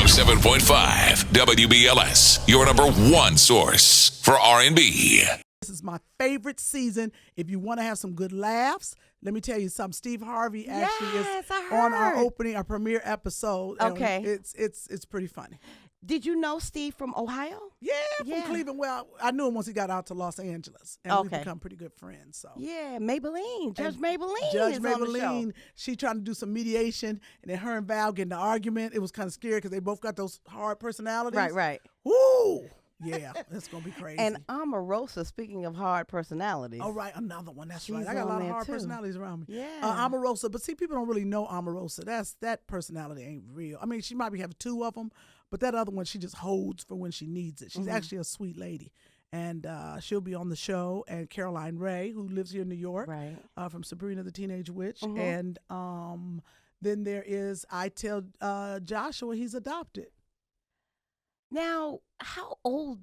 107.5 WBLS, your number one source for R&B. This is my favorite season. If you want to have some good laughs, let me tell you something. Steve Harvey actually is on our premiere episode. Okay. It's pretty funny. Did you know Steve from Ohio? Yeah, from Cleveland. Well, I knew him once he got out to Los Angeles, and we've become pretty good friends. So yeah, Maybelline, Judge Maybelline. Judge is on the Maybelline, show. she trying to do some mediation, and then her and Val get in an argument. It was kind of scary because they both got those hard personalities. Right. Woo! Yeah, it's gonna be crazy. And Omarosa, speaking of hard personalities. Oh, right, another one. That's She's right. I got a lot of on hard there, too. personalities around me. Yeah. Omarosa, but see, people don't really know Omarosa. That personality ain't real. I mean, she might be having two of them, but that other one, she just holds for when she needs it. She's actually a sweet lady. And she'll be on the show. And Caroline Ray, who lives here in New York, Right. From Sabrina the Teenage Witch. And then there is, I tell Joshua he's adopted. Now, how old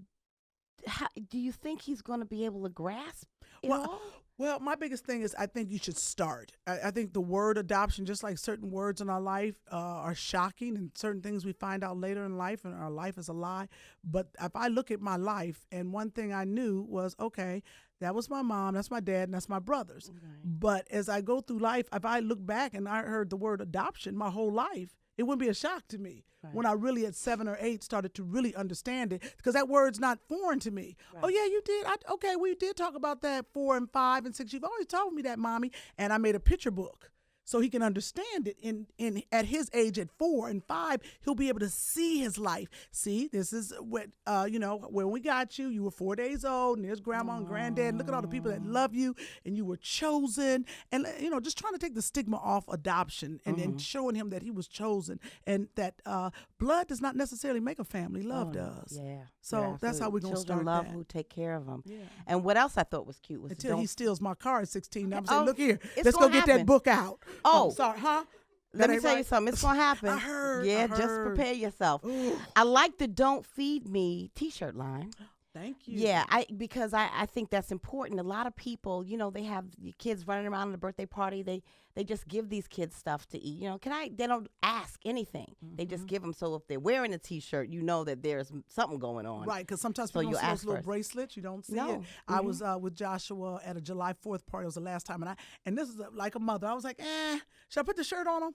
do you think he's going to be able to grasp it all? Well, my biggest thing is I think you should start. I think the word adoption, just like certain words in our life, are shocking, and certain things we find out later in life, and our life is a lie. But if I look at my life, and one thing I knew was, okay, that was my mom, that's my dad, and that's my brothers. Right. But as I go through life, if I look back and I heard the word adoption my whole life, it wouldn't be a shock to me when I really at 7 or 8 started to really understand it, because that word's not foreign to me. Right. Oh, yeah, you did. Okay, we did talk about that 4 and 5 and 6. You've always told me that, Mommy. And I made a picture book so he can understand it. In at his age, at 4 and 5, he'll be able to see his life. See, this is what, when we got you, you were 4 days old, and there's Grandma and Granddad. Look at all the people that love you, and you were chosen. And, just trying to take the stigma off adoption and then showing him that he was chosen, and that blood does not necessarily make a family. Love does. Yeah. So that's how we're going to start Children love that. who take care of them. Yeah. And what else I thought was cute was Until he steals my car at 16. Now I'm Oh, saying, look here, it's let's go gonna get that happen. book out. Oh. Sorry, huh? Let That me ain't tell you right? something. It's going to happen. I heard. Yeah, just prepare yourself. Ooh. I like the Don't Feed Me t-shirt line. Thank you. Yeah, because I think that's important. A lot of people, they have the kids running around at a birthday party. They just give these kids stuff to eat. They don't ask anything. They just give them. So if they're wearing a t-shirt, you know that there's something going on. Right, because sometimes So people you don't see those ask little first. bracelets. You don't see No. it. I was with Joshua at a July 4th party. It was the last time. And this is like a mother. I was like, should I put the shirt on him?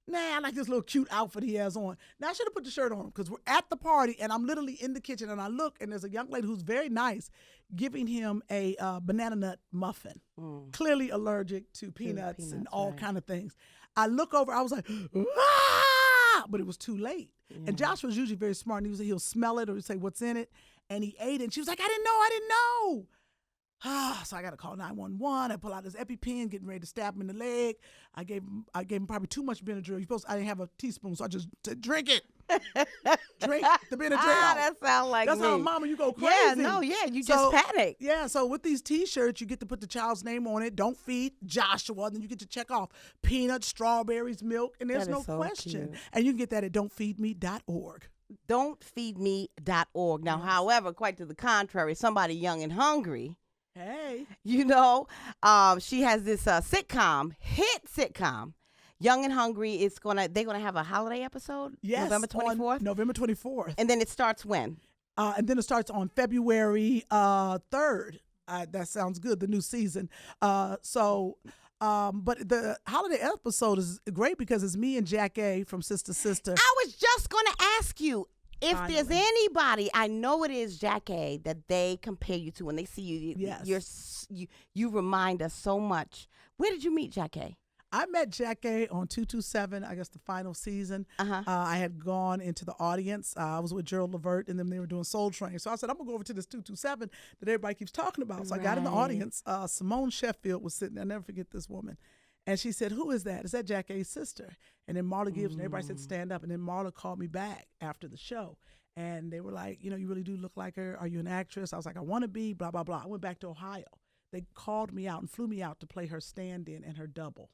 Nah, I like this little cute outfit he has on. Now, I should have put the shirt on him, because we're at the party, and I'm literally in the kitchen, and I look, and there's a young lady who's very nice giving him a banana nut muffin, clearly allergic to peanuts and all kind of things. I look over. I was like, ah! But it was too late. Yeah. And Josh was usually very smart, and he'll smell it or he'll say, what's in it? And he ate it, and she was like, I didn't know. So I got to call 911. I pull out this EpiPen, getting ready to stab him in the leg. I gave him probably too much Benadryl. I didn't have a teaspoon, so I just said, drink it. Drink the Benadryl. That sounds like That's me. how, Mama, you go crazy. You just panic. Yeah, so with these T-shirts, you get to put the child's name on it. Don't feed Joshua. Then you get to check off peanuts, strawberries, milk, and there's That no is so question. cute. And you can get that at don'tfeedme.org. Don'tfeedme.org. Now, however, quite to the contrary, somebody young and hungry. Hey. She has this hit sitcom, Young and Hungry. They're gonna have a holiday episode. Yes, November 24th. November 24th. And then it starts when? And then it starts on February 3rd. That sounds good, the new season. But the holiday episode is great because it's me and Jackée from Sister Sister. I was just going to ask you, if there's Finally. anybody, I know it is Jackée, that they compare you to when they see you. Yes. You remind us so much. Where did you meet Jackée? I met Jackée on 227, I guess the final season. I had gone into the audience. I was with Gerald Levert, and then they were doing Soul Train. So I said, I'm going to go over to this 227 that everybody keeps talking about. So I got in the Right. audience. Simone Sheffield was sitting there. I'll never forget this woman. And she said, who is that? Is that Jackae's sister? And then Marla Gibbs, and everybody said, stand up. And then Marla called me back after the show. And they were like, you really do look like her. Are you an actress? I was like, I want to be, blah, blah, blah. I went back to Ohio. They called me out and flew me out to play her stand-in and her double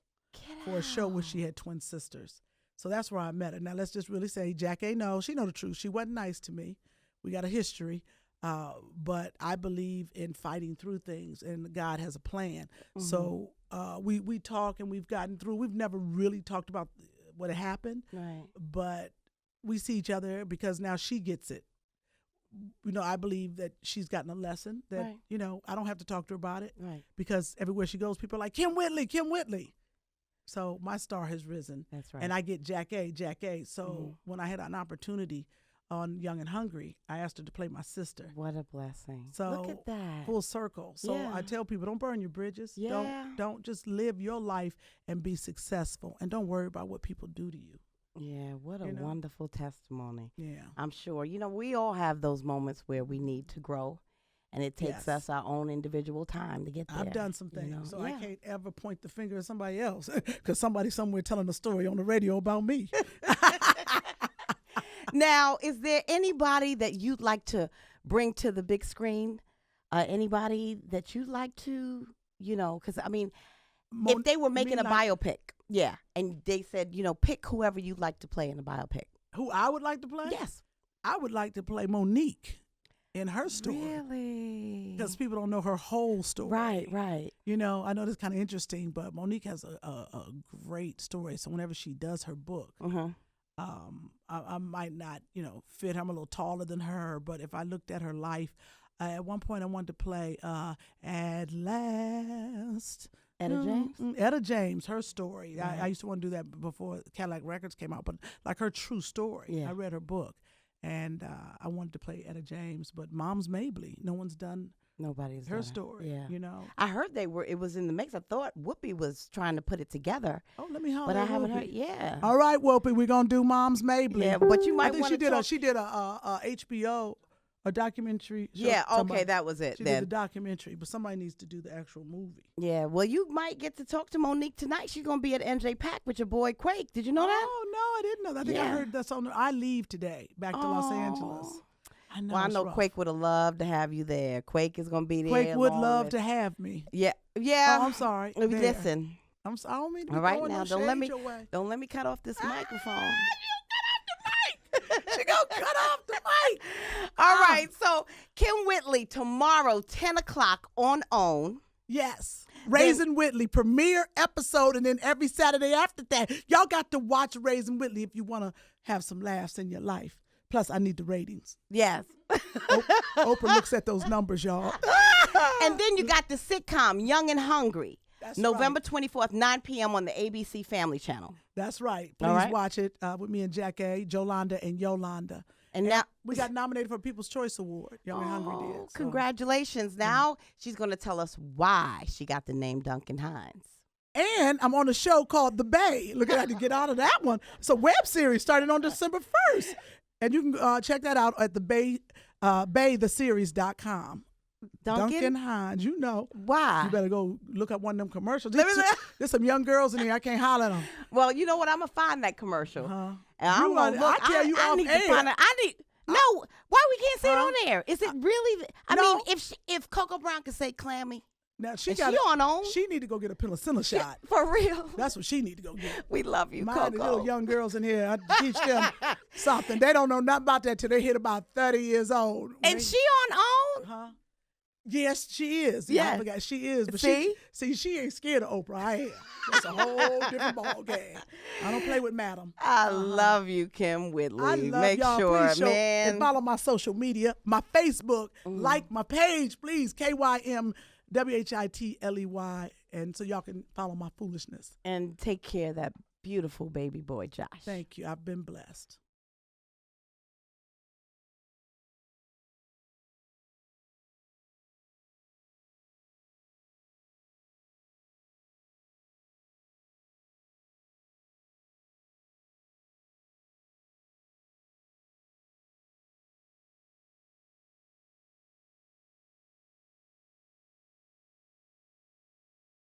for a show where she had twin sisters. So that's where I met her. Now, let's just really say Jackée knows. She know the truth. She wasn't nice to me. We got a history. But I believe in fighting through things, and God has a plan. Mm-hmm. So we talk, and we've gotten through. We've never really talked about what had happened. Right. But we see each other because now she gets it. You know, I believe that she's gotten a lesson that, Right. you know, I don't have to talk to her about it Right. because everywhere she goes, people are like, Kym Whitley, Kym Whitley. So my star has risen. That's right. And I get Jackée. So when I had an opportunity on Young and Hungry, I asked her to play my sister. What a blessing. So Look at that. full circle. So Yeah. I tell people, don't burn your bridges. Yeah. Don't just live your life and be successful. And don't worry about what people do to you. Yeah, what a You know? wonderful testimony. Yeah. I'm sure. You know, we all have those moments where we need to grow, and it takes Yes. us our own individual time to get there. I've done some you things, know? so I Yeah. can't ever point the finger at somebody else because somebody somewhere telling a story on the radio about me. Now, is there anybody that you'd like to bring to the big screen? Anybody that you'd like to, you know, because, I mean, if they were making a biopic, yeah, and they said, you know, pick whoever you'd like to play in a biopic. Who I would like to play? Yes. I would like to play Monique in her story. Really? Because people don't know her whole story. Right. You know, I know this is kind of interesting, but Monique has a great story. So whenever she does her book, I might not, you know, fit her. I'm a little taller than her, but if I looked at her life, at one point I wanted to play At Last. Etta James? Etta James, her story. I used to want to do that before Cadillac Records came out, but like her true story. Yeah. I read her book, and I wanted to play Etta James, but Mom's Mabley, no one's done Nobody's her done it. story. Yeah. You know. I heard it was in the mix. I thought Whoopi was trying to put it together. Oh, let me holler But I at haven't Whoopi. heard. Yeah. All right, Whoopi, we're gonna do Mom's Mabley. Yeah, but you I might think want to she did a HBO, a documentary. Show. Yeah, okay, Somebody- that was it She then. did the documentary, but somebody needs to do the actual movie. Yeah, well, you might get to talk to Monique tonight. She's going to be at NJ Pack with your boy Quake. Did you know that? Oh no, I didn't know that. I think I Yeah. heard that's on. I leave today back to Los Angeles. I know. Well, I it's know rough. Quake would have loved to have you there. Quake is going to be there. Quake would along love with- to have me. Yeah. Yeah. Oh, I'm sorry. There. Listen. I don't mean to be All right throwing now, no don't let shade me your way. don't let me cut off this microphone. She gonna cut off the mic. All right, so Kym Whitley tomorrow, 10 o'clock on OWN. Yes. Raising Whitley premiere episode, and then every Saturday after that, y'all got to watch Raising Whitley if you want to have some laughs in your life. Plus, I need the ratings. Yes. Oprah looks at those numbers, y'all. And then you got the sitcom Young and Hungry. That's November 24th, 9 p.m. on the ABC Family Channel. That's right. Please All right. watch it with me and Jackée, Jolanda, and Yolanda. And now We got nominated for People's Choice Award. Young and Hungry did. So. Congratulations. Now she's going to tell us why she got the name Duncan Hines. And I'm on a show called The Bay. Look, I had to get out of that one. It's a web series starting on December 1st. And you can check that out at the baytheseries.com. Duncan Hines, you know. Why? You better go look up one of them commercials. There's some young girls in here. I can't holler at them. Well, you know what? I'm going to find that commercial. Uh-huh. And I'm gonna look. I tell you I off need air. to find it. No, why we can't say it on air? Is it really? I No. mean, if Coco Brown could say clammy, Now she and got she on OWN? She need to go get a penicillin shot. For real. That's what she need to go get. We love you, Mind the Coco. little young girls in here. I teach them something. They don't know nothing about that till they hit about 30 years old. And she on OWN? Huh? Yes, she is. Yeah. I forgot she is. But See? she ain't scared of Oprah. I am. That's a whole different ball game. I don't play with Madam. I love you, Kym Whitley. I love Make y'all. sure, Please man. and follow my social media, my Facebook, like my page, please. KymWhitley, and so y'all can follow my foolishness. And take care of that beautiful baby boy, Josh. Thank you. I've been blessed.